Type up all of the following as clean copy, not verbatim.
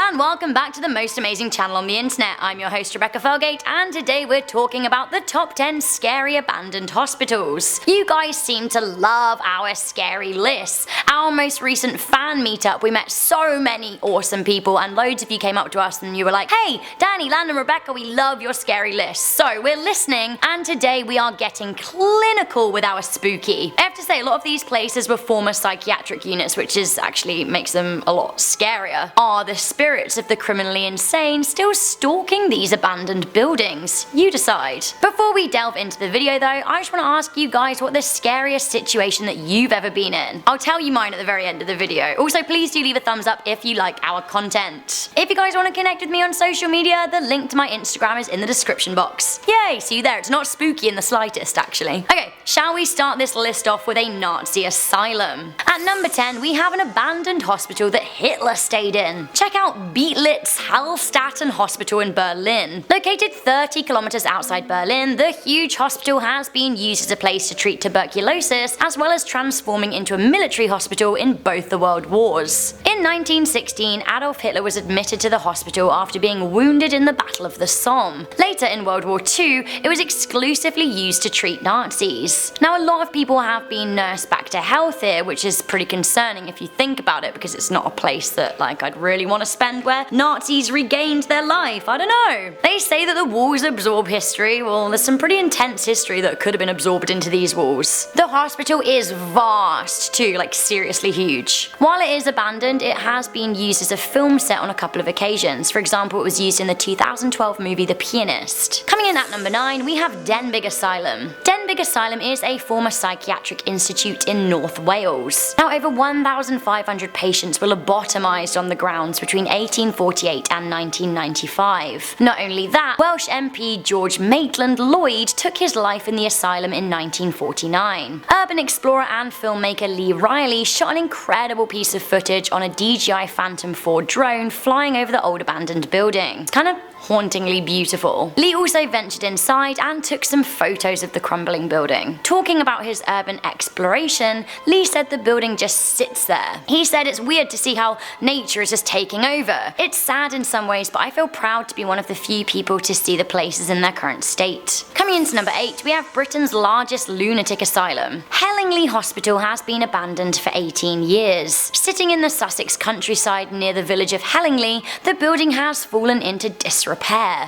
and welcome back to the most amazing channel on the internet. I'm your host Rebecca Felgate, and today we're talking about the top 10 scary abandoned hospitals. You guys seem to love our scary lists. Our most recent fan meetup, we met so many awesome people, and loads of you came up to us and you were like, hey, Danny, Landon, Rebecca, we love your scary lists. So we're listening, and today we are getting clinical with our spooky. I have to say, a lot of these places were former psychiatric units, which actually makes them a lot scarier. Are the spirits of the criminally insane still stalking these abandoned buildings? You decide. Before we delve into the video though, I just want to ask you guys what the scariest situation that you've ever been in. I'll tell you mine at the very end of the video. Also, please do leave a thumbs up if you like our content. If you guys want to connect with me on social media, the link to my Instagram is in the description box. Yay, see you there. It's not spooky in the slightest, actually. Okay, shall we start this list off with a Nazi asylum? At number 10, we have an abandoned hospital that Hitler stayed in. Check out Beatlitz Hallstatten Hospital in Berlin. Located 30 kilometers outside Berlin, the huge hospital has been used as a place to treat tuberculosis, as well as transforming into a military hospital in both the world wars. In 1916, Adolf Hitler was admitted to the hospital after being wounded in the Battle of the Somme. Later in World War II, it was exclusively used to treat Nazis. Now, a lot of people have been nursed back to health here, which is pretty concerning if you think about it, because it's not a place that I'd really want to spend where Nazis regained their life. I don't know. They say that the walls absorb history. Well, there's some pretty intense history that could have been absorbed into these walls. The hospital is vast too, seriously huge. While it is abandoned, it has been used as a film set on a couple of occasions. For example, it was used in the 2012 movie The Pianist. Coming in at number 9, we have Denbigh Asylum. Denbigh Asylum is a former psychiatric institute in North Wales. Now, over 1,500 patients were lobotomized on the grounds between 1848 and 1995. Not only that, Welsh MP George Maitland Lloyd took his life in the asylum in 1949. Urban explorer and filmmaker Lee Riley shot an incredible piece of footage on a DJI Phantom 4 drone flying over the old abandoned building. It's kind of hauntingly beautiful. Lee also ventured inside and took some photos of the crumbling building. Talking about his urban exploration, Lee said the building just sits there. He said it's weird to see how nature is just taking over. It's sad in some ways, but I feel proud to be one of the few people to see the places in their current state. Coming into number 8, we have Britain's largest lunatic asylum. Hellingly Hospital has been abandoned for 18 years. Sitting in the Sussex countryside near the village of Hellingly, the building has fallen into disrepair.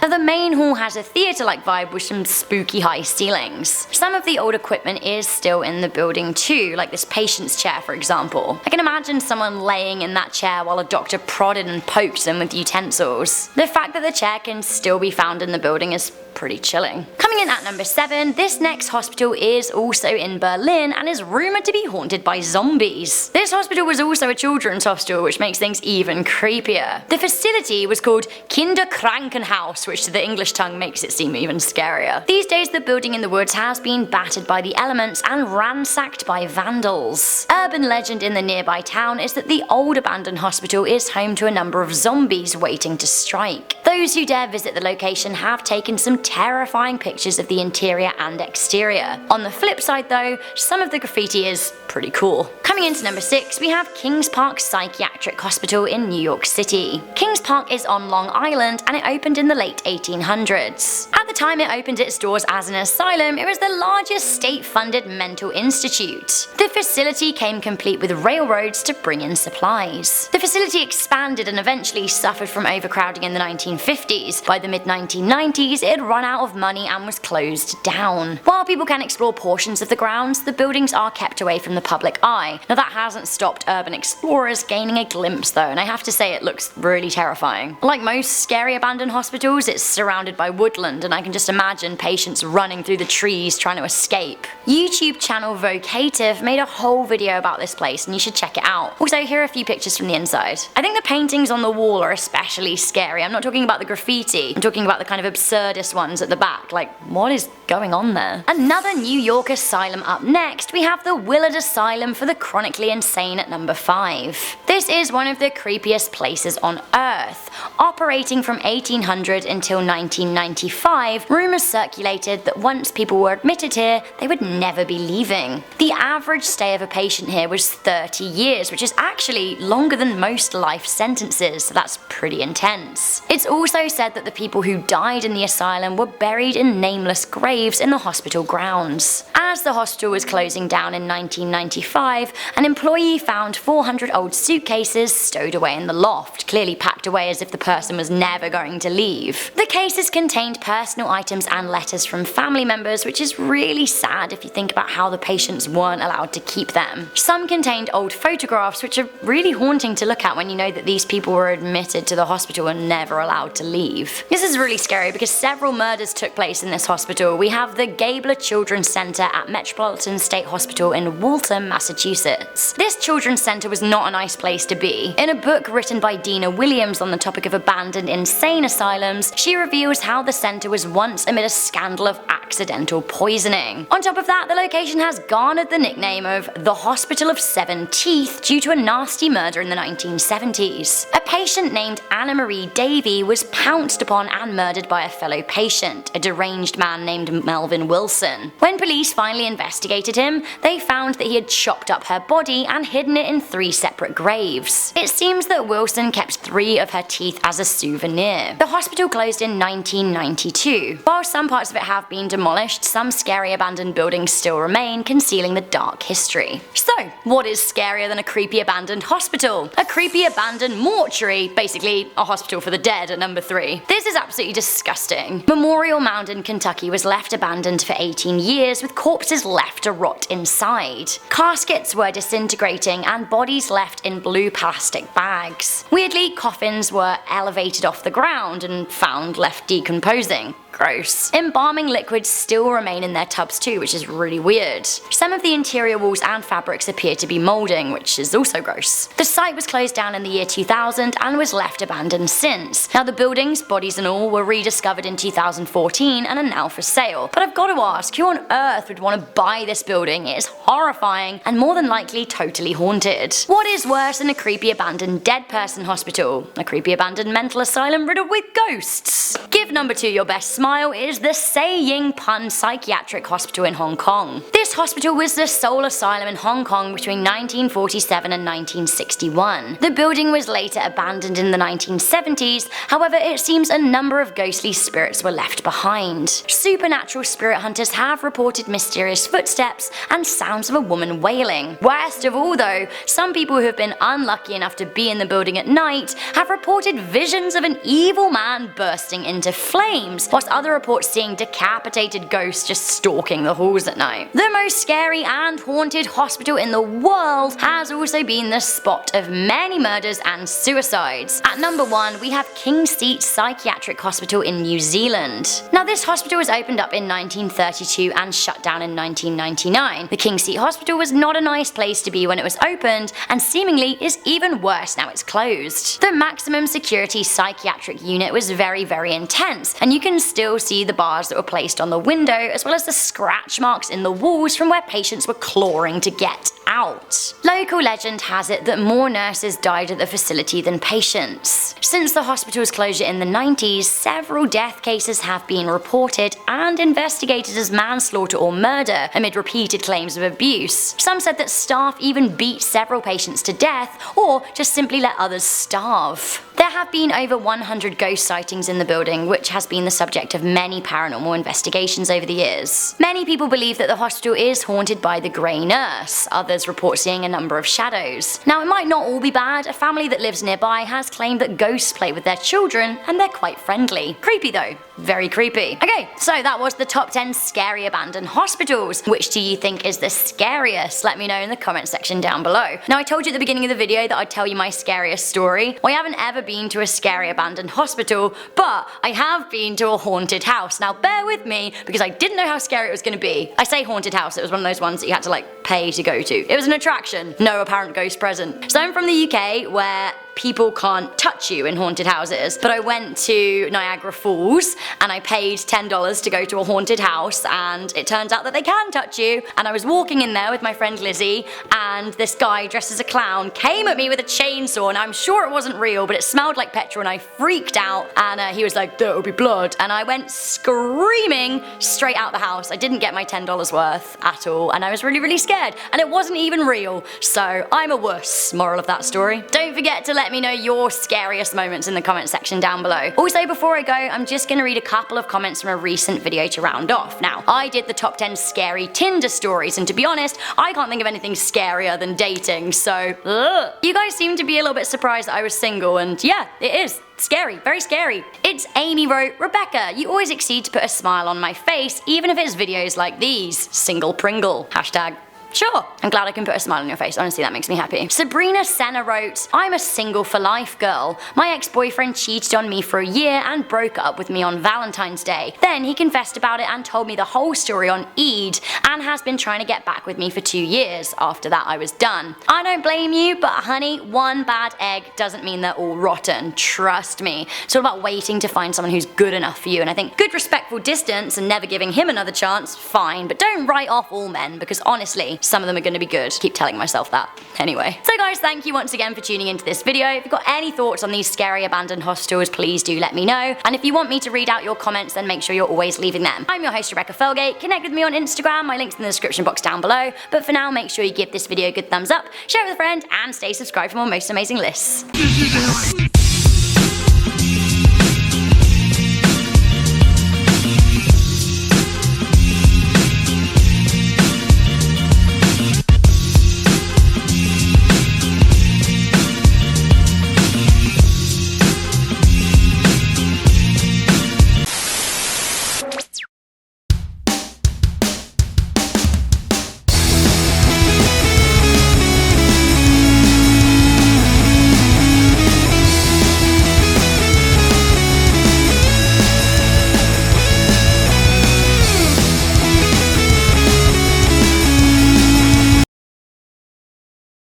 Now, the main hall has a theatre-like vibe with some spooky high ceilings. Some of the old equipment is still in the building too, like this patient's chair for example. I can imagine someone laying in that chair while a doctor prodded and poked them with utensils. The fact that the chair can still be found in the building is pretty chilling. Coming in at number 7, this next hospital is also in Berlin and is rumoured to be haunted by zombies. This hospital was also a children's hospital, which makes things even creepier. The facility was called Kinderkrankenhaus, which to the English tongue makes it seem even scarier. These days the building in the woods has been battered by the elements and ransacked by vandals. Urban legend in the nearby town is that the old abandoned hospital is home to a number of zombies waiting to strike. Those who dare visit the location have taken some terrifying pictures of the interior and exterior. On the flip side though, some of the graffiti is pretty cool. Coming into number 6, we have Kings Park Psychiatric Hospital in New York City. Kings Park is on Long Island and it opened in the late 1800s. At the time it opened its doors as an asylum, it was the largest state-funded mental institute. The facility came complete with railroads to bring in supplies. The facility expanded and eventually suffered from overcrowding in the 1950s. By the mid-1990s, it had run out of money and was closed down. While people can explore portions of the grounds, the buildings are kept away from the public eye. Now, that hasn't stopped urban explorers gaining a glimpse though, and I have to say it looks really terrifying. Like most scary abandoned hospitals, it's surrounded by woodland, and I can just imagine patients running through the trees trying to escape. YouTube channel Vocative made a whole video about this place, and you should check it out. Also, here are a few pictures from the inside. I think the paintings on the wall are especially scary. I'm not talking about the graffiti, I'm talking about the kind of absurdist ones at the back. What is going on there? Another New York asylum up next, we have the Willard Asylum for the chronically insane at number 5. This is one of the creepiest places on earth. Operating from 1800 until 1995, 1995, rumours circulated that once people were admitted here, they would never be leaving. The average stay of a patient here was 30 years, which is actually longer than most life sentences, so that's pretty intense. It's also said that the people who died in the asylum were buried in nameless graves in the hospital grounds. As the hospital was closing down in 1995, an employee found 400 old suitcases stowed away in the loft, clearly packed away as if the person was never going to leave. The cases contained personal items and letters from family members, which is really sad if you think about how the patients weren't allowed to keep them. Some contained old photographs, which are really haunting to look at when you know that these people were admitted to the hospital and never allowed to leave. This is really scary because several murders took place in this hospital. We have the Gaebler Children's Center at Metropolitan State Hospital in Waltham, Massachusetts. This children's center was not a nice place to be. In a book written by Dina Williams on the topic of abandoned insane asylums, she reveals how the center was once amid a scandal of accidental poisoning. On top of that, the location has garnered the nickname of the Hospital of Seven Teeth due to a nasty murder in the 1970s. A patient named Anna Marie Davey was pounced upon and murdered by a fellow patient, a deranged man named Melvin Wilson. When police finally investigated him, they found that he had chopped up her body and hidden it in 3 separate graves. It seems that Wilson kept 3 of her teeth as a souvenir. The hospital closed in 1992. While some parts of it have been demolished, some scary abandoned buildings still remain, concealing the dark history. So, what is scarier than a creepy abandoned hospital? A creepy abandoned mortuary, basically a hospital for the dead at number 3. This is absolutely disgusting. Memorial Mound in Kentucky was left abandoned for 18 years with corpses left to rot inside. Caskets were disintegrating and bodies left in blue plastic bags. Weirdly, coffins were elevated off the ground and found left decomposing. Gross. Embalming liquids still remain in their tubs too, which is really weird. Some of the interior walls and fabrics appear to be moulding, which is also gross. The site was closed down in the year 2000 and was left abandoned since. Now the buildings, bodies and all, were rediscovered in 2014 and are now for sale. But I've got to ask, who on earth would want to buy this building? It is horrifying and more than likely totally haunted. What is worse than a creepy abandoned dead person hospital? A creepy abandoned mental asylum riddled with ghosts. Give number 2 your best smile is the Ying Psychiatric Hospital in Hong Kong. This hospital was the sole asylum in Hong Kong between 1947 and 1961. The building was later abandoned in the 1970s, however it seems a number of ghostly spirits were left behind. Supernatural spirit hunters have reported mysterious footsteps and sounds of a woman wailing. Worst of all though, some people who have been unlucky enough to be in the building at night have reported visions of an evil man bursting into flames, whilst other reports seeing decapitated ghosts just stalking the halls at night. The most scary and haunted hospital in the world has also been the spot of many murders and suicides. At number 1, we have Kingseat Psychiatric Hospital in New Zealand. Now this hospital was opened up in 1932 and shut down in 1999. The Kingseat Hospital was not a nice place to be when it was opened, and seemingly is even worse now it's closed. The maximum security psychiatric unit was very intense, and you can still see the bars that were placed on the window, as well as the scratch marks in the walls from where patients were clawing to get out. Local legend has it that more nurses died at the facility than patients. Since the hospital's closure in the 90s, several death cases have been reported and investigated as manslaughter or murder amid repeated claims of abuse. Some said that staff even beat several patients to death or just simply let others starve. There have been over 100 ghost sightings in the building, which has been the subject of many paranormal investigations over the years. Many people believe that the hospital is haunted by the Grey Nurse. Others report seeing a number of shadows. Now it might not all be bad. A family that lives nearby has claimed that ghosts play with their children and they're quite friendly. Creepy though. Very creepy. Okay, so that was the top 10 scary abandoned hospitals. Which do you think is the scariest? Let me know in the comment section down below. Now I told you at the beginning of the video that I'd tell you my scariest story. Well, I haven't ever been to a scary abandoned hospital, but I have been to a haunted house. Now bear with me because I didn't know how scary it was going to be. I say haunted house, it was one of those ones that you had to pay to go to. It was an attraction, no apparent ghost present. So I'm from the UK where people can't touch you in haunted houses. But I went to Niagara Falls and I paid $10 to go to a haunted house, and it turns out that they can touch you. And I was walking in there with my friend Lizzie, and this guy dressed as a clown came at me with a chainsaw, and I'm sure it wasn't real, but it smelled like petrol, and I freaked out, and he was like, "There will be blood," and I went screaming straight out the house. I didn't get my $10 worth at all, and I was really scared, and it wasn't even real, so I'm a wuss. Moral of that story. Don't forget to let me know your scariest moments in the comment section down below. Also, before I go, I'm just gonna read a couple of comments from a recent video to round off. Now, I did the top 10 scary Tinder stories, and to be honest, I can't think of anything scarier than dating, so ugh. You guys seem to be a little bit surprised that I was single, and yeah, it is. Scary, very scary. It's Amy wrote, "Rebecca, you always exceed to put a smile on my face, even if it's videos like these. Single Pringle. Hashtag sure. I'm glad I can put a smile on your face. Honestly, that makes me happy." Sabrina Senna wrote, "I'm a single for life girl. My ex-boyfriend cheated on me for a year and broke up with me on Valentine's Day. Then he confessed about it and told me the whole story on Eid, and has been trying to get back with me for 2 years. After that, I was done. I don't blame you, but honey, one bad egg doesn't mean they're all rotten. Trust me. It's all about waiting to find someone who's good enough for you, and I think good respectful distance and never giving him another chance, fine, but don't write off all men, because honestly, some of them are going to be good." Keep telling myself that. Anyway. So guys, thank you once again for tuning into this video. If you've got any thoughts on these scary abandoned hostels, please do let me know. And if you want me to read out your comments, then make sure you're always leaving them. I'm your host, Rebecca Felgate. Connect with me on Instagram. My link's in the description box down below. But for now, make sure you give this video a good thumbs up, share it with a friend, and stay subscribed for more most amazing lists.